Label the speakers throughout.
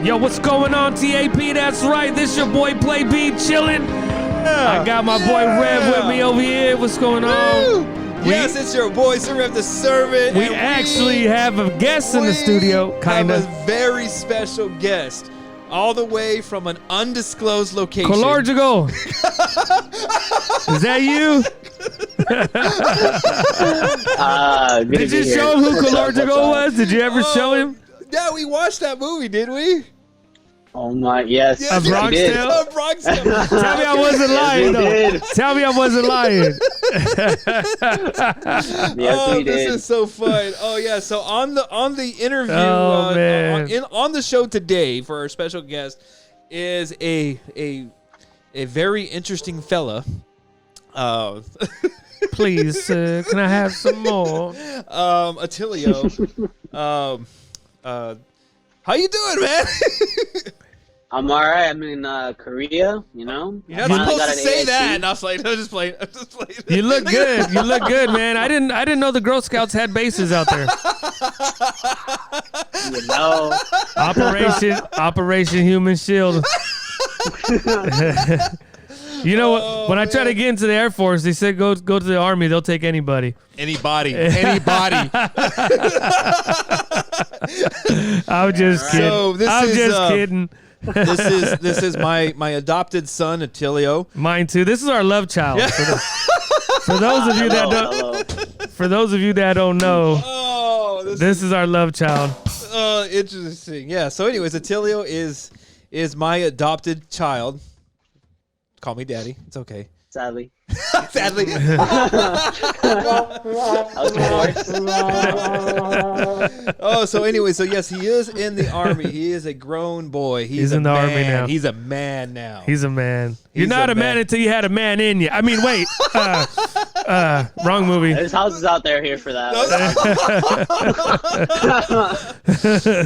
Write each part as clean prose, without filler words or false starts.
Speaker 1: Yo, what's going on, TAP? That's right. This your boy Play B chilling. I got my boy Rev with me over here. What's going on?
Speaker 2: Yes, it's your boy, Sir Rev the Servant.
Speaker 1: We actually have a guest in the studio, kind of.
Speaker 2: A very special guest, all the way from an undisclosed location.
Speaker 1: Colorgical. Is that you? Did you show him who Colorgical was? Did you ever show him?
Speaker 2: Yeah, we watched that movie, did we?
Speaker 3: Oh my, yes.
Speaker 1: A Bronx Tale?
Speaker 2: A Bronx Tale.
Speaker 1: Tell me I wasn't lying, though. Tell me I wasn't lying.
Speaker 3: Yes, we did.
Speaker 2: This is so fun. Oh yeah. So on the interview,
Speaker 1: man.
Speaker 2: on the show today for our special guest is a very interesting fella.
Speaker 1: Please, can I have some more?
Speaker 2: Attilio. How you doing, man?
Speaker 3: I'm all right. I'm in Korea, you know.
Speaker 2: You're not supposed to say that. And I was like, I'm just playing.
Speaker 1: You look good. You look good, man. I didn't know the Girl Scouts had bases out there.
Speaker 3: You know.
Speaker 1: Operation Human Shield. You know, when I try to get into the Air Force, they said go to the Army. They'll take anybody.
Speaker 2: Anybody.
Speaker 1: I'm just kidding.
Speaker 2: So
Speaker 1: I'm just kidding.
Speaker 2: This is my adopted son, Attilio.
Speaker 1: Mine too. This is our love child. For those of you that don't know, this is our love child.
Speaker 2: Interesting. Yeah. So, anyways, Attilio is my adopted child. Call me daddy. It's okay.
Speaker 3: Sadly.
Speaker 2: Sadly. So anyway, so yes, he is in the Army. He is a grown boy. He's
Speaker 1: in the Army now.
Speaker 2: He's a man now.
Speaker 1: He's a man. You're not a man until you had a man in you. I mean, wait. Wrong movie.
Speaker 3: There's houses out there here for that.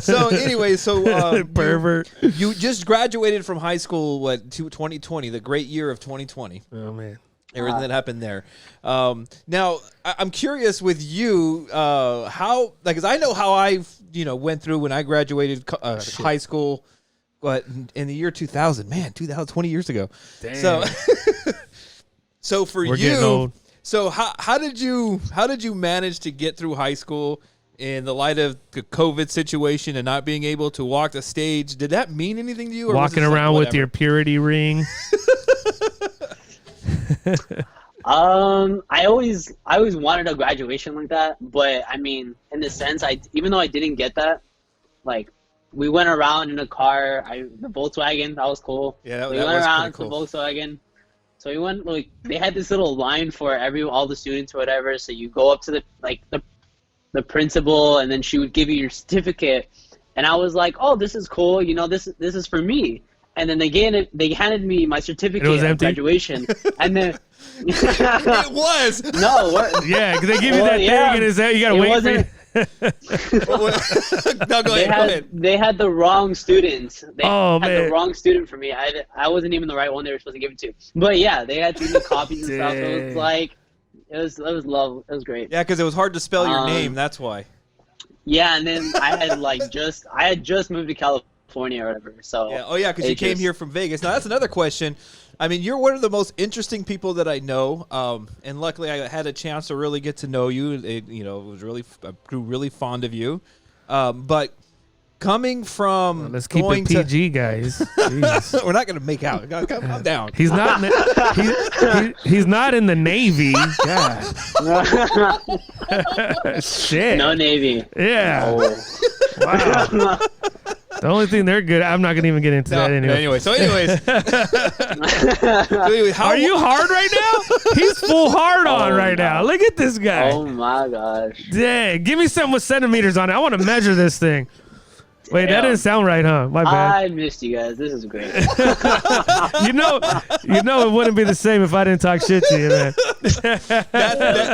Speaker 2: So anyway,
Speaker 1: pervert.
Speaker 2: You just graduated from high school, 2020, the great year of 2020.
Speaker 1: Oh man.
Speaker 2: Everything that happened there. Now, I'm curious with you, how, like, because I know how I, went through when I graduated high school, but in the year 2000, man, 2020 years ago.
Speaker 1: Damn.
Speaker 2: So for
Speaker 1: We're getting
Speaker 2: you,
Speaker 1: old.
Speaker 2: so how did you manage to get through high school in the light of the COVID situation and not being able to walk the stage? Did that mean anything to you? Or
Speaker 1: walking around with your purity ring?
Speaker 3: I always wanted a graduation like that, but I mean, in the sense, even though I didn't get that, like, we went around in a car, the Volkswagen, that was cool.
Speaker 2: Yeah,
Speaker 3: we went around to the Volkswagen. So we went, like, they had this little line for all the students or whatever. So you go up to the principal, and then she would give you your certificate. And I was like, oh, this is cool. This is for me. And then they handed me my certificate of graduation, and then
Speaker 2: it was
Speaker 1: Yeah, because they give you that thing, and it's that you gotta wait for it.
Speaker 2: No, go ahead.
Speaker 3: They had the wrong students. They had
Speaker 1: man.
Speaker 3: the wrong student for me. I wasn't even the right one they were supposed to give it to. But yeah, they had to give me copies and stuff. So it was like, it was love. It was great.
Speaker 2: Yeah, because it was hard to spell your name. That's why.
Speaker 3: Yeah, and then I had just moved to California or whatever. So
Speaker 2: yeah, because you came here from Vegas. Now that's another question. I mean, you're one of the most interesting people that I know, and luckily I had a chance to really get to know you. I grew really fond of you, but coming from
Speaker 1: let's keep it PG, guys.
Speaker 2: We're not going to make out. Calm down.
Speaker 1: He's not. He's not in the Navy. God. Shit.
Speaker 3: No Navy.
Speaker 1: Yeah.
Speaker 3: Oh.
Speaker 1: Wow. The only thing they're good, I'm not going to even get into that anyway.
Speaker 2: So anyways,
Speaker 1: are you hard right now? He's full hard on right now. Look at this guy.
Speaker 3: Oh my gosh.
Speaker 1: Dang, give me something with centimeters on it. I want to measure this thing. Wait, that didn't sound right, huh? My bad.
Speaker 3: I missed you guys. This is great.
Speaker 1: you know, it wouldn't be the same if I didn't talk shit to you, man.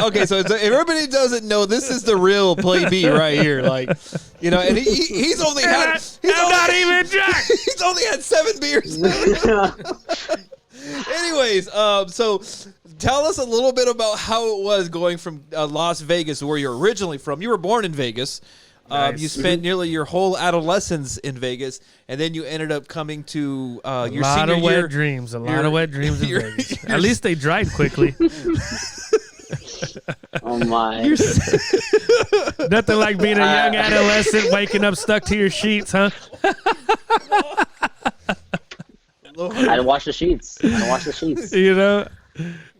Speaker 2: Okay, so if everybody doesn't know, this is the real Play B right here. Like, and he's only had.
Speaker 1: I'm not even drunk.
Speaker 2: He's only had 7 beers. Anyways, so tell us a little bit about how it was going from Las Vegas, where you're originally from. You were born in Vegas.
Speaker 1: Nice.
Speaker 2: You spent nearly your whole adolescence in Vegas, and then you ended up coming to your
Speaker 1: lot
Speaker 2: senior
Speaker 1: of
Speaker 2: year.
Speaker 1: wet dreams. A lot of wet dreams in
Speaker 2: your-
Speaker 1: Vegas.
Speaker 2: your-
Speaker 1: At least they dried quickly.
Speaker 3: Oh my!
Speaker 1: Nothing like being a young adolescent waking up stuck to your sheets, huh?
Speaker 3: I'd wash the sheets.
Speaker 1: You know,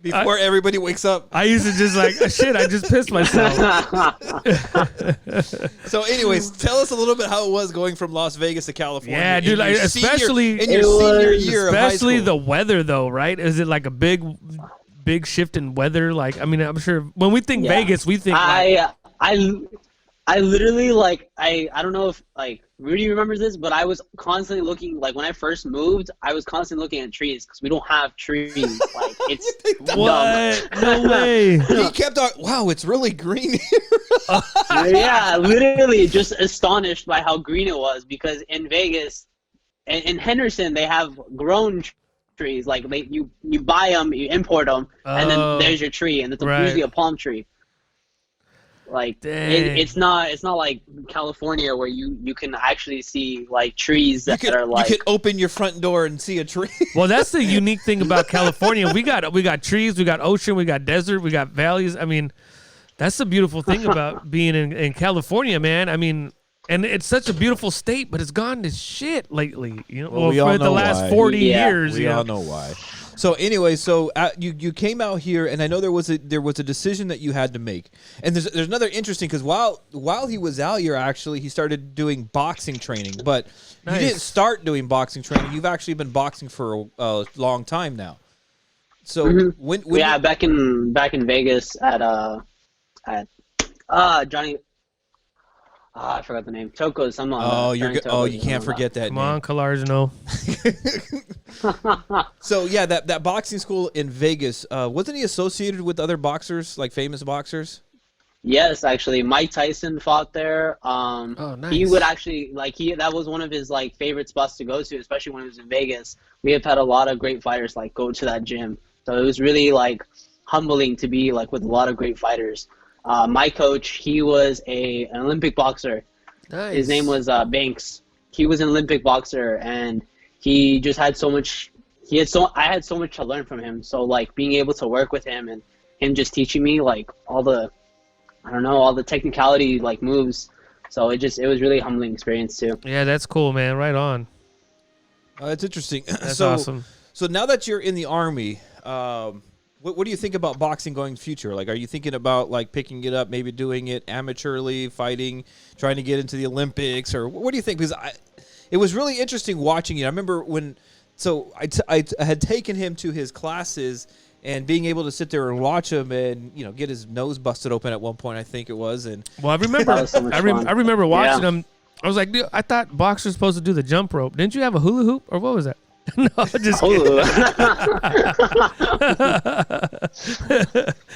Speaker 2: Before everybody wakes up.
Speaker 1: I used to just like, shit, I just pissed myself.
Speaker 2: So, anyways, tell us a little bit how it was going from Las Vegas to California.
Speaker 1: Yeah, dude,
Speaker 2: in
Speaker 1: like,
Speaker 2: your
Speaker 1: especially
Speaker 2: in your senior year of high
Speaker 1: especially
Speaker 2: school.
Speaker 1: the weather, though, right? Is it like a big shift in weather? Like, I mean, I'm sure when we think
Speaker 3: Yeah.
Speaker 1: Vegas, we think like,
Speaker 3: I literally like I don't know if like Rudy remembers this, but I was constantly looking like when I first moved, I was constantly looking at trees because we don't have trees. Like it's
Speaker 1: what?
Speaker 3: dumb.
Speaker 1: No way.
Speaker 2: He kept on, wow, it's really green.
Speaker 3: Yeah, literally just astonished by how green it was because in Vegas, in Henderson they have grown trees. Like you buy them, you import them, and
Speaker 1: Oh.
Speaker 3: then there's your tree, and it's
Speaker 1: Right.
Speaker 3: usually a palm tree. Like
Speaker 1: Dang.
Speaker 3: it's not like California where you can actually see like trees that are
Speaker 2: You
Speaker 3: like
Speaker 2: could open your front door and see a tree.
Speaker 1: Well, that's the unique thing about California. We got trees, we got ocean, we got desert, we got valleys. I mean, that's the beautiful thing about being in California, man. I mean, and it's such a beautiful state, but it's gone to shit lately. You know,
Speaker 2: Well, we all
Speaker 1: for the
Speaker 2: know
Speaker 1: last
Speaker 2: why.
Speaker 1: 40
Speaker 3: Yeah.
Speaker 1: years.
Speaker 2: We
Speaker 1: you
Speaker 2: all
Speaker 1: know.
Speaker 2: know why. So anyway, you came out here, and I know there was a decision that you had to make. And there's another interesting because while he was out here, actually, he started doing boxing training. But
Speaker 1: Nice.
Speaker 2: you didn't start doing boxing training. You've actually been boxing for a long time now. So when
Speaker 3: yeah, back in Vegas at Johnny. I forgot the name. Toko's. Someone.
Speaker 2: you can't forget that
Speaker 1: Come
Speaker 2: name.
Speaker 1: on, Calarzo.
Speaker 2: So yeah, that boxing school in Vegas, wasn't he associated with other boxers, like famous boxers?
Speaker 3: Yes, actually, Mike Tyson fought there.
Speaker 1: Nice.
Speaker 3: He would actually that was one of his like favorite spots to go to, especially when he was in Vegas. We have had a lot of great fighters like go to that gym, so it was really like humbling to be like with a lot of great fighters. My coach, he was an Olympic boxer.
Speaker 1: Nice.
Speaker 3: His name was Banks. He was an Olympic boxer, and he just had so much. I had so much to learn from him. So like being able to work with him and him just teaching me like all the technicality like moves. So it was really a humbling experience too.
Speaker 1: Yeah, that's cool, man. Right on.
Speaker 2: That's interesting.
Speaker 1: That's awesome.
Speaker 2: So now that you're in the Army, what do you think about boxing going in the future? Like, are you thinking about like picking it up, maybe doing it amateurly, fighting, trying to get into the Olympics, or what do you think? Because it was really interesting watching you. I remember I had taken him to his classes and being able to sit there and watch him and get his nose busted open at one point, I think it was. And
Speaker 1: Well, I remember.
Speaker 3: That was so much fun.
Speaker 1: I remember watching
Speaker 3: Yeah.
Speaker 1: him. I was like, dude, I thought boxers supposed to do the jump rope. Didn't you have a hula hoop or what was that? No, just kidding.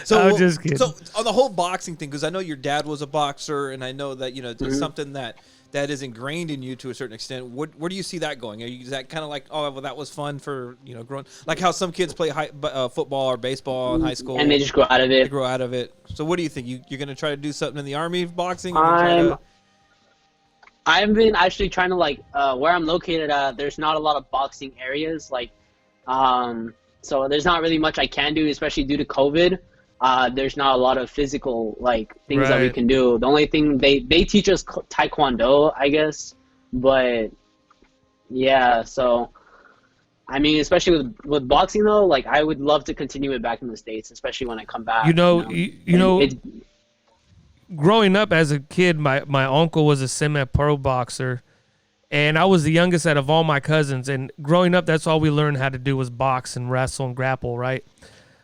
Speaker 2: So
Speaker 1: I'm just kidding.
Speaker 2: So on the whole boxing thing, because I know your dad was a boxer, and I know that it's something that is ingrained in you to a certain extent. Where do you see that going? Is that kind of like, oh, well, that was fun for growing, like how some kids play football or baseball in high school,
Speaker 3: And they just grow out of
Speaker 2: They
Speaker 3: it.
Speaker 2: grow out of it. So what do you think? You're going to try to do something in the Army boxing? You're gonna try
Speaker 3: I've been actually trying to where I'm located at. There's not a lot of boxing areas, so there's not really much I can do, especially due to COVID. There's not a lot of physical things that we
Speaker 1: Right.
Speaker 3: can do. The only thing they teach us Taekwondo, I guess, but yeah. So I mean, especially with boxing though, I would love to continue it back in the States, especially when I come back.
Speaker 1: Growing up as a kid, my uncle was a semi-pro boxer, and I was the youngest out of all my cousins. And growing up, that's all we learned how to do was box and wrestle and grapple, right?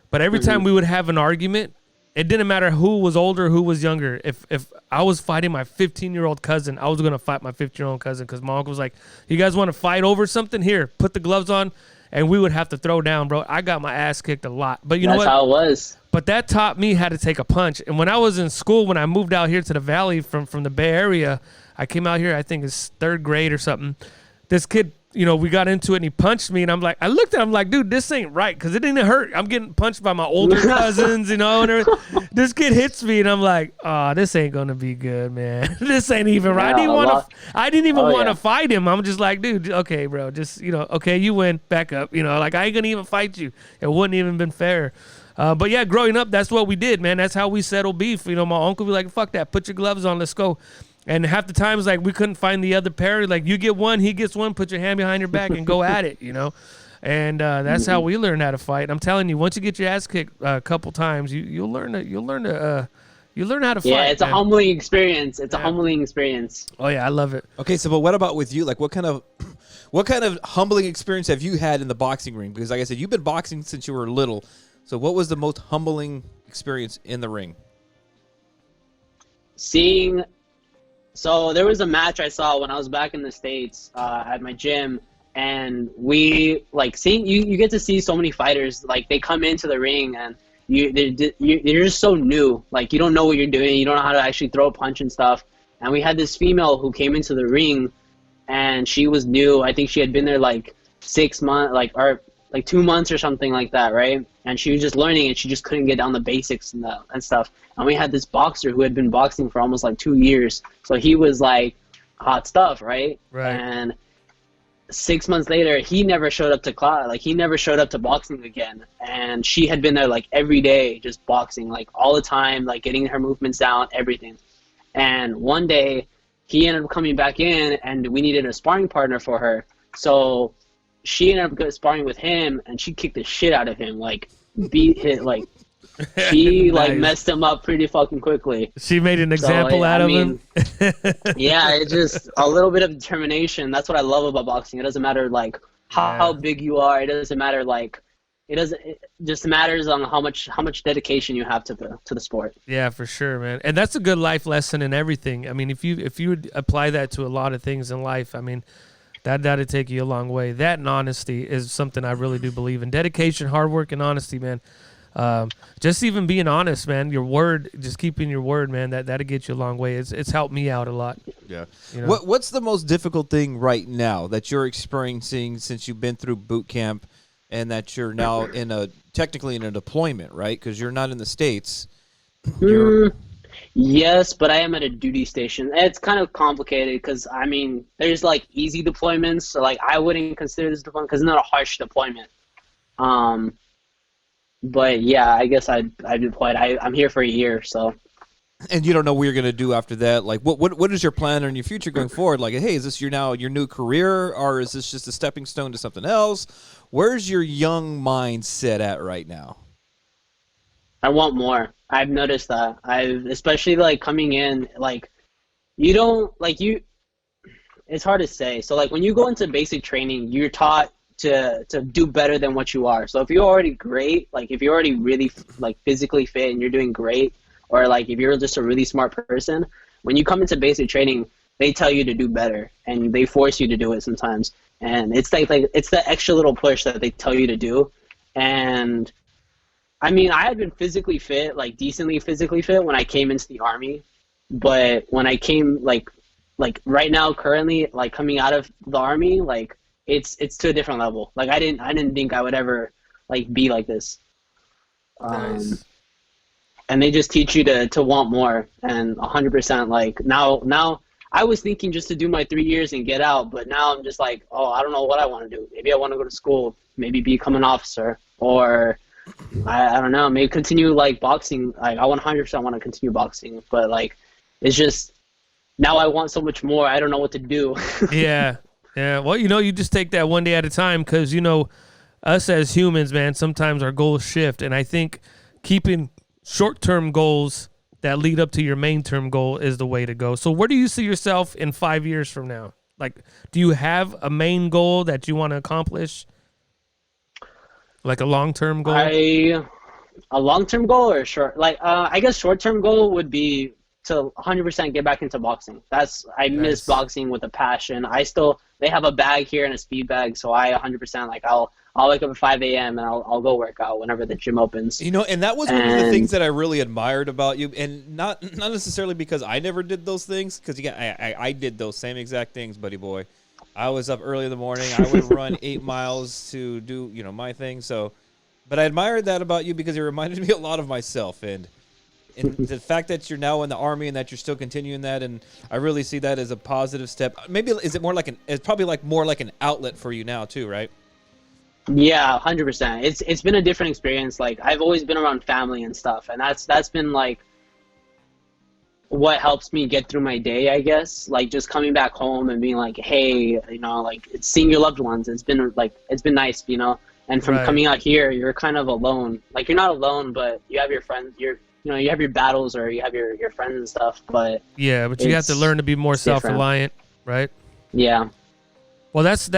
Speaker 1: But every time we would have an argument, it didn't matter who was older, who was younger. If I was fighting my 15-year-old cousin, I was going to fight my 15-year-old cousin because my uncle was like, you guys want to fight over something? Here, put the gloves on. And we would have to throw down, bro. I got my ass kicked a lot. But you know what?
Speaker 3: That's how it was.
Speaker 1: But that taught me how to take a punch. And when I was in school, when I moved out here to the Valley from the Bay Area, I came out here, I think it's third grade or something. This kid, we got into it and he punched me. And I looked at him like, dude, this ain't right because it didn't hurt. I'm getting punched by my older cousins, and everything. this kid hits me, and I'm like, oh, this ain't gonna be good, man. This ain't even right.
Speaker 3: Yeah,
Speaker 1: I didn't even want to
Speaker 3: yeah.
Speaker 1: fight him. I'm just like, dude, okay, bro, just okay, you win, back up. Like I ain't gonna even fight you. It wouldn't even been fair. But yeah, growing up, that's what we did, man. That's how we settle beef. My uncle would be like, fuck that, put your gloves on, let's go. And half the times, like, we couldn't find the other pair. Like, you get one, he gets one, put your hand behind your back and go at it, And that's how we learned how to fight. I'm telling you, once you get your ass kicked a couple times, you'll learn how to fight.
Speaker 3: Yeah, it's
Speaker 1: man.
Speaker 3: a humbling experience. It's a humbling experience.
Speaker 1: Oh yeah, I love it.
Speaker 2: Okay, so but what about with you? Like, what kind of humbling experience have you had in the boxing ring? Because like I said, you've been boxing since you were little. So what was the most humbling experience in the ring?
Speaker 3: So there was a match I saw when I was back in the States at my gym, and we you get to see so many fighters, like they come into the ring and you're just so new, like you don't know what you're doing, you don't know how to actually throw a punch and stuff. And we had this female who came into the ring, and she was new. I think she had been there like 6 months, or 2 months or something like that, right? And she was just learning, and she just couldn't get down the basics and stuff. And we had this boxer who had been boxing for almost 2 years, so he was like hot stuff, right?
Speaker 1: Right.
Speaker 3: And 6 months later, he never showed up to class. Like, he never showed up to boxing again. And she had been there every day, just boxing, all the time, getting her movements down, everything. And one day, he ended up coming back in, and we needed a sparring partner for her. So she ended up sparring with him, and she kicked the shit out of him, she
Speaker 1: Nice.
Speaker 3: messed him up pretty fucking quickly.
Speaker 1: She made an example out of him.
Speaker 3: Yeah, it's just a little bit of determination. That's what I love about boxing. It doesn't matter how big you are. It doesn't matter it just matters on how much dedication you have to the sport.
Speaker 1: Yeah, for sure, man. And that's a good life lesson in everything. I mean, if you would apply that to a lot of things in life, I mean, that'd take you a long way. That and honesty is something I really do believe in. Dedication, hard work, and honesty, man. Just even being honest, man. Your word, just keeping your word, man. That'll get you a long way. It's helped me out a lot.
Speaker 2: Yeah. What's the most difficult thing right now that you're experiencing since you've been through boot camp, and that you're now technically in a deployment, right? Because you're not in the States.
Speaker 3: Yes, but I am at a duty station. It's kind of complicated because, I mean, there's easy deployments. So I wouldn't consider this deployment because it's not a harsh deployment. But yeah, I guess I deployed. I'm here for a year, so.
Speaker 2: And you don't know what you're gonna do after that. Like, what is your plan in your future going forward? Like, hey, is this your new career, or is this just a stepping stone to something else? Where's your young mind set at right now?
Speaker 3: I want more. I've noticed that. Especially coming in, you don't it's hard to say. So when you go into basic training, you're taught to do better than what you are. So if you're already great, if you're already really physically fit and you're doing great, or if you're just a really smart person, when you come into basic training, they tell you to do better, and they force you to do it sometimes. And it's it's the extra little push that they tell you to do. And I mean, I had been physically fit, decently physically fit when I came into the Army, but when I came right now, currently, coming out of the Army, it's to a different level. I didn't think I would ever be like this.
Speaker 1: Nice.
Speaker 3: And they just teach you to want more, and 100%. Now I was thinking just to do my 3 years and get out, but now I'm just oh, I don't know what I want to do. Maybe I want to go to school, maybe become an officer, or I don't know, maybe continue boxing. I 100% want to continue boxing, but it's just now I want so much more. I don't know what to do.
Speaker 1: Yeah. Well, you just take that one day at a time, because us as humans, man, sometimes our goals shift, and I think keeping short-term goals that lead up to your main-term goal is the way to go. So where do you see yourself in 5 years from now? Do you have a main goal that you want to accomplish? A long-term goal?
Speaker 3: A long-term goal or short? I guess short-term goal would be to 100% get back into boxing. I miss boxing with a passion. They have a bag here and a speed bag, so I 100% I'll wake up at 5 a.m. and I'll go work out whenever the gym opens.
Speaker 2: And that was one of the things that I really admired about you, and not necessarily because I never did those things, because I did those same exact things, buddy boy. I was up early in the morning. I would run 8 miles to do my thing. So, but I admired that about you because it reminded me a lot of myself, and and the fact that you're now in the Army and that you're still continuing that, and I really see that as a positive step. Maybe is it more like it's probably like more like an outlet for you now too, right?
Speaker 3: Yeah, 100%. It's been a different experience. Like I've always been around family and stuff, and that's been like what helps me get through my day, I guess. Like just coming back home and being like, hey, like it's seeing your loved ones. It's been nice, And from coming out here, you're kind of alone. Like you're not alone, but you have your friends. You have your battles or you have your friends and stuff. But
Speaker 1: yeah, but you have to learn to be more self-reliant, right?
Speaker 3: Yeah.
Speaker 1: Well, that's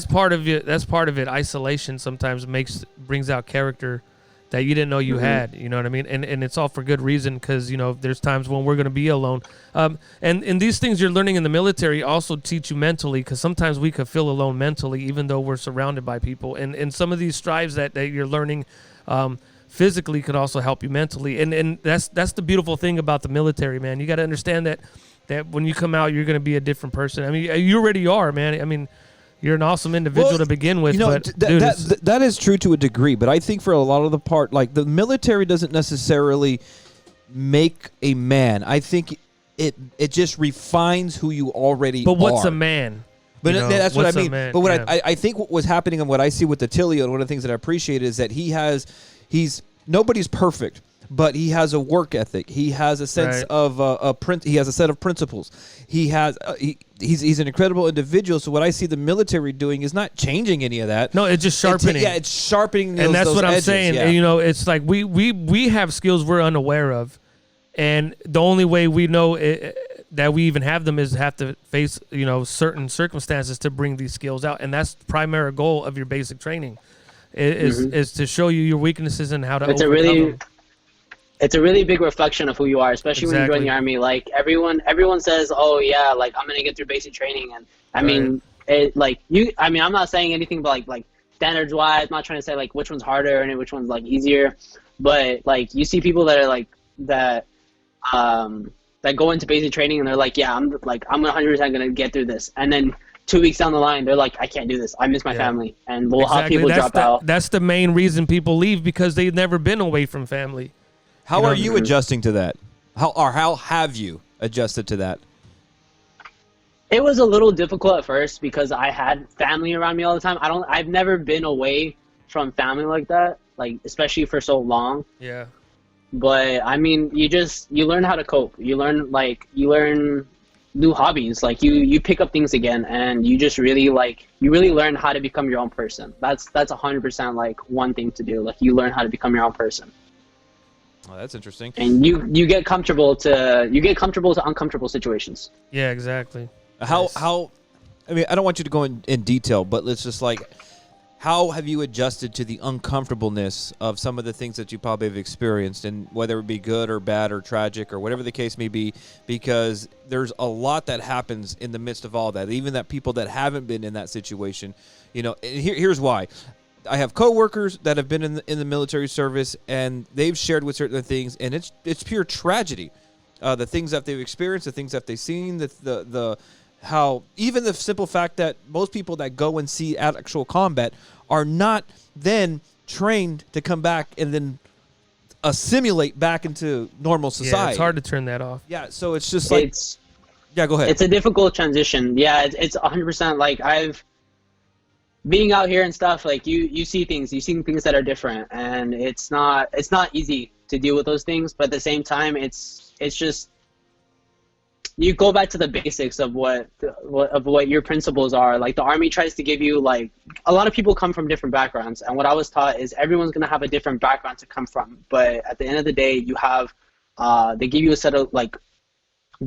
Speaker 1: part of it. That's part of it. Isolation sometimes brings out character that you didn't know you had. You know what I mean? And it's all for good reason, because there's times when we're going to be alone. And these things you're learning in the military also teach you mentally, because sometimes we could feel alone mentally, even though we're surrounded by people. And some of these strives that you're learning physically could also help you mentally. And that's the beautiful thing about the military, man. You got to understand that when you come out, you're going to be a different person. I mean, you already are, man. I mean, you're an awesome individual to begin with. But
Speaker 2: that is true to a degree. But I think for a lot of the part, like the military doesn't necessarily make a man. I think it just refines who you already are.
Speaker 1: But what's a man?
Speaker 2: But that's what I mean.
Speaker 1: Man?
Speaker 2: But what I think what was happening and what I see with Attilio, and one of the things that I appreciate is that he's nobody's perfect, but he has a work ethic. He has a sense of he has a set of principles. He's an incredible individual. So what I see the military doing is not changing any of that.
Speaker 1: No, it's just sharpening.
Speaker 2: It's sharpening those,
Speaker 1: and that's
Speaker 2: those
Speaker 1: what
Speaker 2: edges.
Speaker 1: I'm saying.
Speaker 2: Yeah.
Speaker 1: It's like we have skills we're unaware of, and the only way we know that we even have them is have to face certain circumstances to bring these skills out, and that's the primary goal of your basic training, is to show you your weaknesses and how to overcome them.
Speaker 3: It's a really big reflection of who you are, especially when you join the Army. Like everyone says, "Oh yeah, like I'm gonna get through basic training," and I mean, I'm not saying anything but like standards wise. I'm not trying to say like which one's harder and which one's like easier, but like you see people that are like that go into basic training and they're like, "Yeah, I'm 100% gonna get through this," and then 2 weeks down the line, they're like, "I can't do this. I miss my family," and we'll have people drop out.
Speaker 1: That's the main reason people leave, because they've never been away from family.
Speaker 2: How are you adjusting to that? How have you adjusted to that?
Speaker 3: It was a little difficult at first because I had family around me all the time. I've never been away from family like that, like especially for so long.
Speaker 1: Yeah.
Speaker 3: But I mean, you learn how to cope. You learn new hobbies. Like you pick up things again, and you just really learn how to become your own person. That's 100% like one thing to do. Like you learn how to become your own person.
Speaker 2: Oh, that's interesting.
Speaker 3: And you get comfortable to uncomfortable situations.
Speaker 1: Yeah, exactly.
Speaker 2: How I mean, I don't want you to go in detail, but let's just like, how have you adjusted to the uncomfortableness of some of the things that you probably have experienced, and whether it be good or bad or tragic or whatever the case may be, because there's a lot that happens in the midst of all that, even that people that haven't been in that situation, and here's why. I have coworkers that have been in the military service, and they've shared with certain things, and it's pure tragedy. The things that they've experienced, the things that they've seen, the how even the simple fact that most people that go and see actual combat are not then trained to come back and then assimilate back into normal society.
Speaker 1: Yeah, it's hard to turn that off.
Speaker 2: Yeah, so it's just like go ahead.
Speaker 3: It's a difficult transition. Yeah, it's 100% like being out here and stuff, like you see things that are different, and it's not easy to deal with those things, but at the same time it's just you go back to the basics of what your principles are. Like the Army tries to give you, like, a lot of people come from different backgrounds, and what I was taught is everyone's going to have a different background to come from, but at the end of the day you have they give you a set of like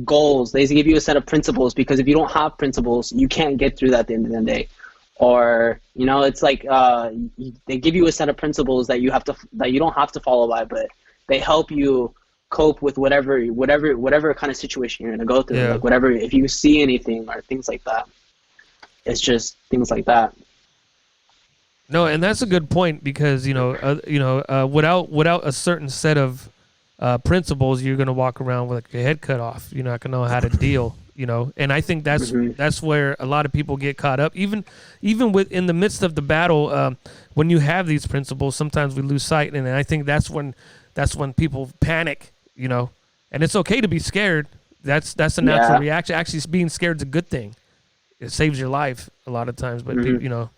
Speaker 3: goals, they give you a set of principles, because if you don't have principles you can't get through that at the end of the day. Or it's like they give you a set of principles that you don't have to follow by, but they help you cope with whatever kind of situation you're gonna go through. Like whatever, if you see anything or things like that, it's just things like that.
Speaker 1: No, and that's a good point, because without a certain set of principles, you're gonna walk around with your head cut off. You're not gonna know how to deal. And I think that's where a lot of people get caught up. Even in the midst of the battle, when you have these principles, sometimes we lose sight, and I think that's when people panic you know, and it's okay to be scared. That's a natural reaction. Actually, being scared is a good thing. It saves your life a lot of times, but you know.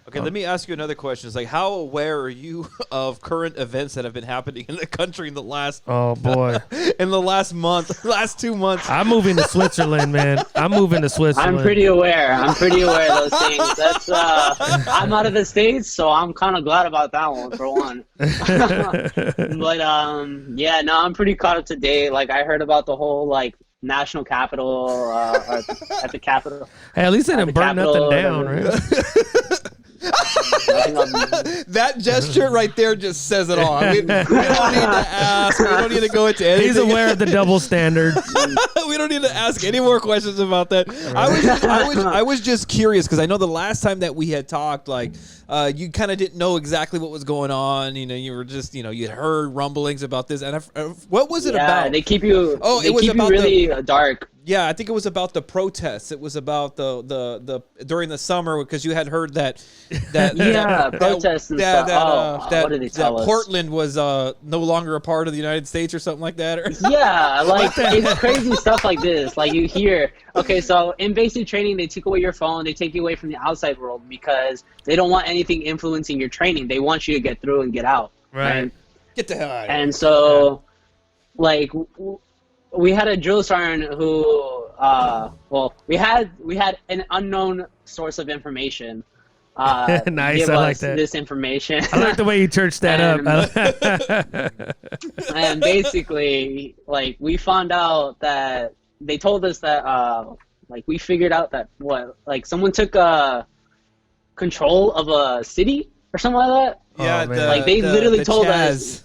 Speaker 2: Okay, let me ask you another question. It's like, how aware are you of current events that have been happening in the country in the last in the last month, last 2 months?
Speaker 1: I'm moving to Switzerland, man. I'm moving to Switzerland.
Speaker 3: I'm pretty aware. I'm pretty aware of those things. That's I'm out of the States, so I'm kind of glad about that one for one. But yeah, no, I'm pretty caught up to date. Like I heard about the whole like national capital at the Capitol.
Speaker 1: Hey, at least they didn't burn nothing down, right?
Speaker 2: That gesture right there just says it all. I mean, we don't need to ask. We don't need to go into anything.
Speaker 1: He's aware of the double standard.
Speaker 2: We don't need to ask any more questions about that. I was just curious because I know the last time that we had talked, like you kind of didn't know exactly what was going on. You know, you were just, you know, you had heard rumblings about this. And what was it about?
Speaker 3: Yeah, they keep you.
Speaker 2: Oh,
Speaker 3: they
Speaker 2: it was
Speaker 3: keep
Speaker 2: about
Speaker 3: you really dark.
Speaker 2: Yeah, I think it was about the protests. It was about the during the summer because you had heard that
Speaker 3: protests and stuff. What did they tell us?
Speaker 2: Portland was no longer a part of the United States or something like that. Or
Speaker 3: Yeah, like it's crazy stuff like this. Like you hear, okay, so in basic training, they take away your phone, they take you away from the outside world because they don't want anything influencing your training. They want you to get through and get out.
Speaker 1: Right.
Speaker 2: Get the hell out of here.
Speaker 3: And so, like, we had a drill sergeant who, we had an unknown source of information.
Speaker 1: Nice,
Speaker 3: give
Speaker 1: I like
Speaker 3: us
Speaker 1: that.
Speaker 3: this information.
Speaker 1: I like the way you churched that up.
Speaker 3: And basically, like, we found out that they told us that, like, we figured out that someone took control of a city or something like that.
Speaker 2: Yeah,
Speaker 3: like they literally told us.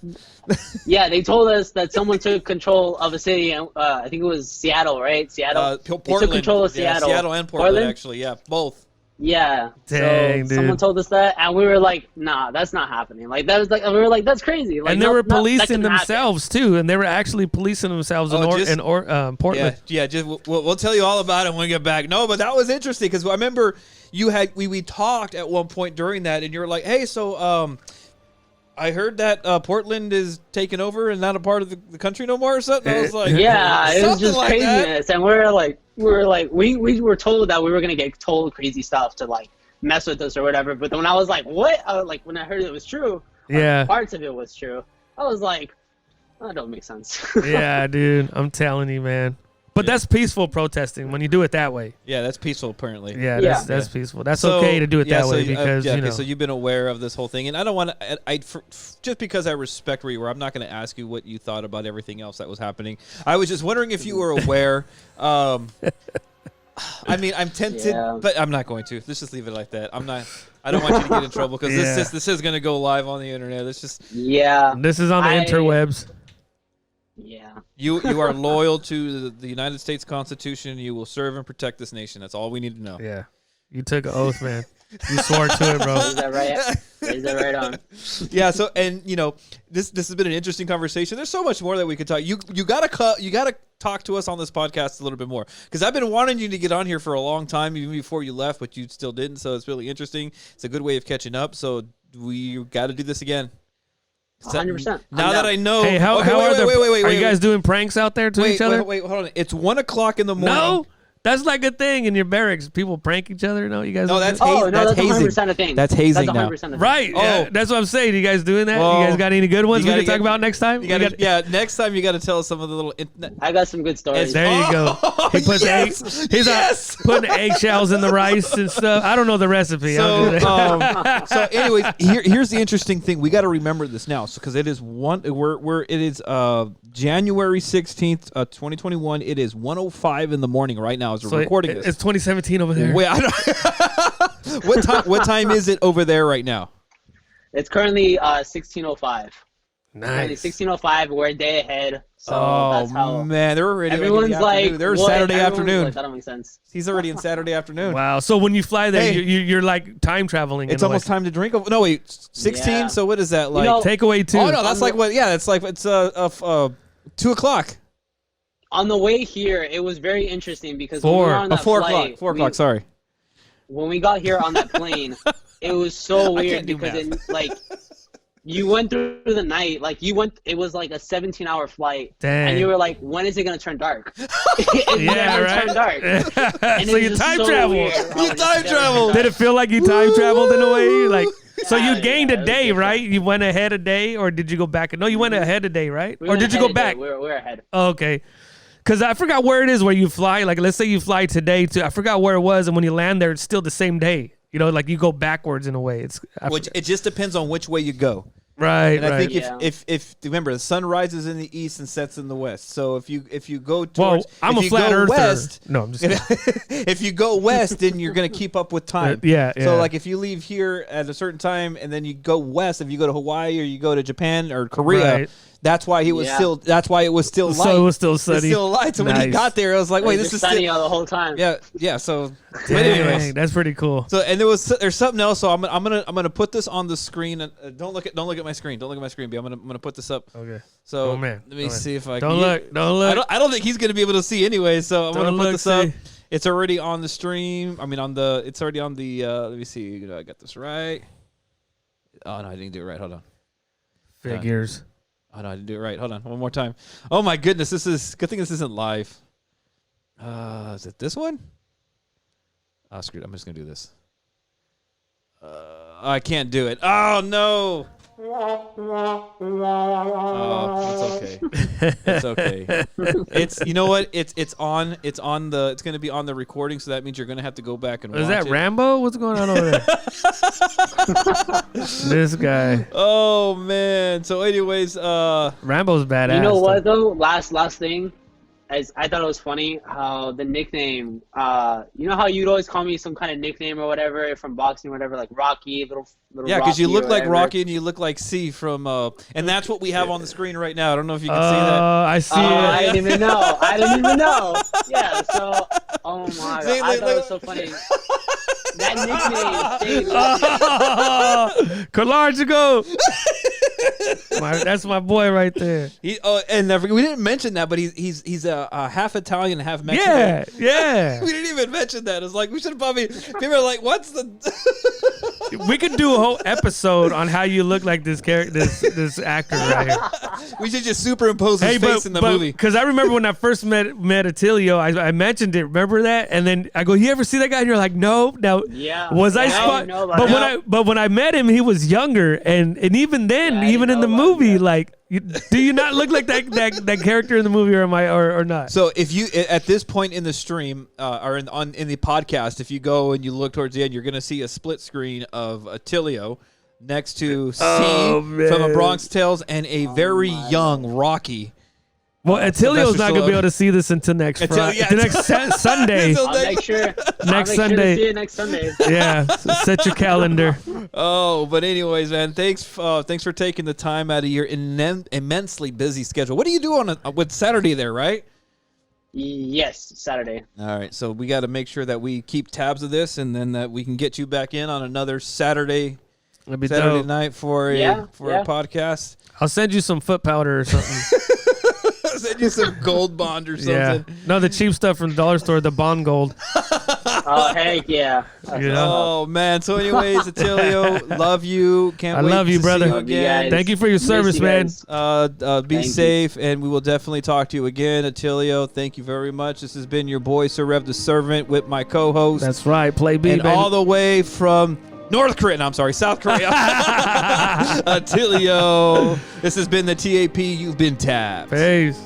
Speaker 3: Yeah, they told us that someone took control of a city, and I think it was Seattle, right? Seattle.
Speaker 2: Portland.
Speaker 3: They took control of Seattle.
Speaker 2: Seattle and Portland, actually. Yeah, both.
Speaker 3: Yeah.
Speaker 1: Dang,
Speaker 3: so someone told us that, and we were like, "Nah, that's not happening." Like that was like we were like, "That's crazy." Like,
Speaker 1: and they were policing themselves too, and they were actually policing themselves in Portland.
Speaker 2: Yeah. Just we'll tell you all about it when we get back. No, but that was interesting because I remember we talked at one point during that, and you were like, "Hey, so I heard that Portland is taken over and not a part of the country no more or something." I was like,
Speaker 3: yeah, it was just
Speaker 2: like
Speaker 3: craziness, and we were told that we were gonna get told crazy stuff to like mess with us or whatever. But when I was like, what? Like when I heard it was true, parts of it was true. I was like, that don't make sense.
Speaker 1: Yeah, dude, I'm telling you, man. But that's peaceful protesting when you do it that way.
Speaker 2: Yeah, that's peaceful apparently.
Speaker 1: Yeah, that's peaceful. That's okay to do it that way because you know.
Speaker 2: So you've been aware of this whole thing, and I don't want to. Just because I respect where you were, I'm not going to ask you what you thought about everything else that was happening. I was just wondering if you were aware. I mean, I'm tempted, but I'm not going to. Let's just leave it like that. I'm not. I don't want you to get in trouble because this is going to go live on the internet. It's just
Speaker 1: This is on the interwebs.
Speaker 3: Yeah.
Speaker 2: You are loyal to the United States Constitution. You will serve and protect this nation. That's all we need to know.
Speaker 1: Yeah. You took an oath, man. You swore to it, bro.
Speaker 3: Is that right? Is that right on?
Speaker 2: Yeah. So, and you know, this has been an interesting conversation. There's so much more that we could talk. You gotta talk to us on this podcast a little bit more because I've been wanting you to get on here for a long time, even before you left, but you still didn't. So it's really interesting. It's a good way of catching up. So we got to do this again.
Speaker 3: 100%.
Speaker 2: Now that I know.
Speaker 1: Hey, how are you guys doing pranks out there to each other?
Speaker 2: Wait, hold on. It's 1 o'clock in the morning.
Speaker 1: No, that's like a thing in your barracks. People prank each other. No, you guys.
Speaker 2: No, that's
Speaker 3: hazing.
Speaker 2: That's
Speaker 3: 100% a thing.
Speaker 2: That's hazing
Speaker 3: that's 100%
Speaker 2: now.
Speaker 3: a thing.
Speaker 1: Right.
Speaker 2: Oh.
Speaker 1: Yeah, that's what I'm saying. You guys doing that?
Speaker 2: Well,
Speaker 1: you guys got any good ones we can talk about next time?
Speaker 2: Next time you got to tell us some of the little.
Speaker 3: I got some good stories.
Speaker 1: There you go. He puts he's putting eggshells in the rice and stuff. I don't know the recipe.
Speaker 2: So anyways, here's the interesting thing. We got to remember this now, because it is January 16th, 2021. It is 1:05 in the morning right now as we're recording this.
Speaker 1: It's 2017 over there.
Speaker 2: Wait, I don't what time is it over there right now?
Speaker 3: It's currently 16:05.
Speaker 1: Nice.
Speaker 3: 16:05. We're a day ahead. So that's how
Speaker 2: man, they're already.
Speaker 3: Everyone's like,
Speaker 2: they're Saturday afternoon.
Speaker 3: Like, that don't make sense.
Speaker 2: He's already in Saturday afternoon.
Speaker 1: Wow. So when you fly there, you're like time traveling.
Speaker 2: It's almost time to drink. No, wait, 16. Yeah. So what is that like?
Speaker 1: Take away 2.
Speaker 2: Oh no, that's like what? Yeah, it's like it's 2 o'clock.
Speaker 3: On the way here, it was very interesting because
Speaker 1: 4.
Speaker 3: when we were on that
Speaker 2: 4
Speaker 3: flight,
Speaker 2: o'clock. 4 o'clock. Sorry.
Speaker 3: When we got here on that plane, it was so weird because you went through the night. Like it was like a 17-hour flight.
Speaker 1: Dang.
Speaker 3: And you were like, when is it gonna turn dark? It never turned dark. And
Speaker 1: So
Speaker 3: it's
Speaker 1: you
Speaker 3: just
Speaker 1: time
Speaker 3: so
Speaker 1: traveled.
Speaker 3: weird how
Speaker 2: You
Speaker 3: it
Speaker 2: time
Speaker 3: never
Speaker 2: traveled.
Speaker 3: turned
Speaker 1: Did it feel like you time traveled in a way? Like, so you
Speaker 3: Yeah,
Speaker 1: gained
Speaker 3: yeah,
Speaker 1: a
Speaker 3: it was
Speaker 1: day,
Speaker 3: different.
Speaker 1: right? You went ahead a day, or did you go back? No, you went ahead a day, right?
Speaker 3: We
Speaker 1: Or
Speaker 3: went
Speaker 1: did you
Speaker 3: ahead
Speaker 1: go
Speaker 3: a day.
Speaker 1: back?
Speaker 3: We're ahead.
Speaker 1: Oh, okay. Because I forgot where it is where you fly. Like, let's say you fly today to, I forgot where it was, and when you land there, it's still the same day. You know, like you go backwards in a way.
Speaker 2: Which it just depends on which way you go.
Speaker 1: Right,
Speaker 2: And I
Speaker 1: right.
Speaker 2: think
Speaker 3: Yeah.
Speaker 2: if remember, the sun rises in the east and sets in the west. So if you go
Speaker 1: Well,
Speaker 2: towards,
Speaker 1: I'm
Speaker 2: if
Speaker 1: a
Speaker 2: you
Speaker 1: flat
Speaker 2: go
Speaker 1: earther.
Speaker 2: west,
Speaker 1: No, I'm just kidding.
Speaker 2: if you go west, then you're gonna keep up with time.
Speaker 1: Yeah, yeah.
Speaker 2: So like if you leave here at a certain time and then you go west, if you go to Hawaii or you go to Japan or Korea,
Speaker 1: Right.
Speaker 2: that's why he was
Speaker 3: Yeah.
Speaker 2: still. That's why it was still light.
Speaker 1: So it was still sunny.
Speaker 2: It's still light. So when he
Speaker 1: Nice.
Speaker 2: got there, I was like,
Speaker 3: It
Speaker 2: wait,
Speaker 3: was
Speaker 2: this is
Speaker 3: just sunny
Speaker 2: still.
Speaker 3: all the whole time.
Speaker 2: Yeah. So, but
Speaker 1: Dang,
Speaker 2: anyways.
Speaker 1: that's pretty cool.
Speaker 2: So and there's something else. So I'm gonna put this on the screen. And don't look at my screen. Don't look at my screen. B. I'm gonna put this up.
Speaker 1: Okay.
Speaker 2: So
Speaker 1: Oh, man.
Speaker 2: let me
Speaker 1: Oh, man.
Speaker 2: see if I
Speaker 1: Don't
Speaker 2: can.
Speaker 1: look. Don't look.
Speaker 2: I don't think he's gonna be able to see anyway. So I'm
Speaker 1: Don't
Speaker 2: gonna put
Speaker 1: look,
Speaker 2: this up.
Speaker 1: see.
Speaker 2: It's already on the stream. I mean, it's already on the. Let me see. I got this right. Oh no, I didn't do it right. Hold on.
Speaker 1: Figures.
Speaker 2: Oh no, I didn't do it right. Hold on, one more time. Oh my goodness, this is good thing this isn't live. Is it this one? Oh, screw it. I'm just gonna do this. I can't do it. Oh no. Oh, it's okay. It's okay. It's you know what? It's on. It's gonna be on the recording, so that means you're gonna have to go back and
Speaker 1: Is
Speaker 2: watch
Speaker 1: that
Speaker 2: it.
Speaker 1: Rambo? What's going on over there? This guy.
Speaker 2: Oh man. So, anyways,
Speaker 1: Rambo's badass.
Speaker 3: You know
Speaker 1: though.
Speaker 3: what though? Last thing, as I thought it was funny how the nickname. You know how you'd always call me some kind of nickname or whatever from boxing or whatever, like Rocky, little.
Speaker 2: yeah, because you
Speaker 3: Rocky
Speaker 2: look
Speaker 3: or
Speaker 2: like
Speaker 3: whatever.
Speaker 2: Rocky and you look like C from, and that's what we have on the screen right now. I don't know if you can see that.
Speaker 1: I see
Speaker 3: I
Speaker 1: it.
Speaker 3: didn't even know. I didn't even know. Yeah. So, oh my god,
Speaker 2: See,
Speaker 3: I
Speaker 2: look,
Speaker 3: thought it
Speaker 2: look.
Speaker 3: was so funny. That nickname stayed.
Speaker 1: Colargico. That's my boy right there.
Speaker 2: And we didn't mention that, but he's a half Italian, half Mexican.
Speaker 1: Yeah, yeah.
Speaker 2: We didn't even mention that. It's like we should have probably. People are like, "What's the?"
Speaker 1: We could do a whole episode on how you look like this character, this actor right here.
Speaker 2: We should just superimpose his face in the movie.
Speaker 1: Because I remember when I first met Attilio, I mentioned it. Remember that? And then I go, "You ever see that guy?" And you're like, "No." Now,
Speaker 3: Yeah.
Speaker 1: was I
Speaker 3: Yeah, I
Speaker 1: spot?
Speaker 3: didn't know about
Speaker 1: But when I met him, he was younger, and even then,
Speaker 3: Yeah, I
Speaker 1: even in
Speaker 3: didn't
Speaker 1: the
Speaker 3: know about
Speaker 1: movie,
Speaker 3: that.
Speaker 1: like, do you not look like that character in the movie, or am I, or not?
Speaker 2: So if you at this point in the stream or in the podcast, if you go and you look towards the end, you're going to see a split screen of Attilio next to C
Speaker 1: Oh,
Speaker 2: from
Speaker 1: man.
Speaker 2: A Bronx Tales and a very young Rocky.
Speaker 1: Well, Attilio's
Speaker 2: Sylvester
Speaker 1: not gonna be
Speaker 2: Stallone.
Speaker 1: able to see this until next Friday,
Speaker 2: yeah,
Speaker 1: next Sunday.
Speaker 2: So
Speaker 3: I'll make sure.
Speaker 1: Next
Speaker 3: I'll make
Speaker 1: Sunday.
Speaker 3: Sure to see it next Sunday.
Speaker 1: Yeah, so set your calendar.
Speaker 2: Oh, but anyways, man, thanks for taking the time out of your immensely busy schedule. What do you do with Saturday there, right?
Speaker 3: Yes, Saturday.
Speaker 2: All right, so we got to make sure that we keep tabs of this, and then that we can get you back in on another Saturday
Speaker 1: That'd be
Speaker 2: Saturday
Speaker 1: dope.
Speaker 2: night for a
Speaker 3: Yeah.
Speaker 2: podcast.
Speaker 1: I'll send you some foot powder or something.
Speaker 2: Send you some gold bond or something.
Speaker 1: Yeah, no, the cheap stuff from the dollar store, the Bond Gold.
Speaker 3: Oh heck yeah!
Speaker 1: You know?
Speaker 2: Oh man. So, anyways, Attilio, love you. Can't
Speaker 1: I
Speaker 2: wait
Speaker 1: love you,
Speaker 2: to
Speaker 1: brother.
Speaker 2: See you
Speaker 3: Love you
Speaker 2: again.
Speaker 3: guys.
Speaker 1: Thank you for your
Speaker 3: Miss
Speaker 1: service,
Speaker 3: you
Speaker 1: man.
Speaker 3: guys.
Speaker 2: Be
Speaker 3: Thank you.
Speaker 2: safe, and we will definitely talk to you again, Attilio. Thank you very much. This has been your boy, Sir Rev the Servant, with my co-host,
Speaker 1: That's right, play B,
Speaker 2: and
Speaker 1: baby.
Speaker 2: all the way from North Korea. No, I'm sorry, South Korea. Attilio. This has been the TAP. You've been tapped.
Speaker 1: Peace.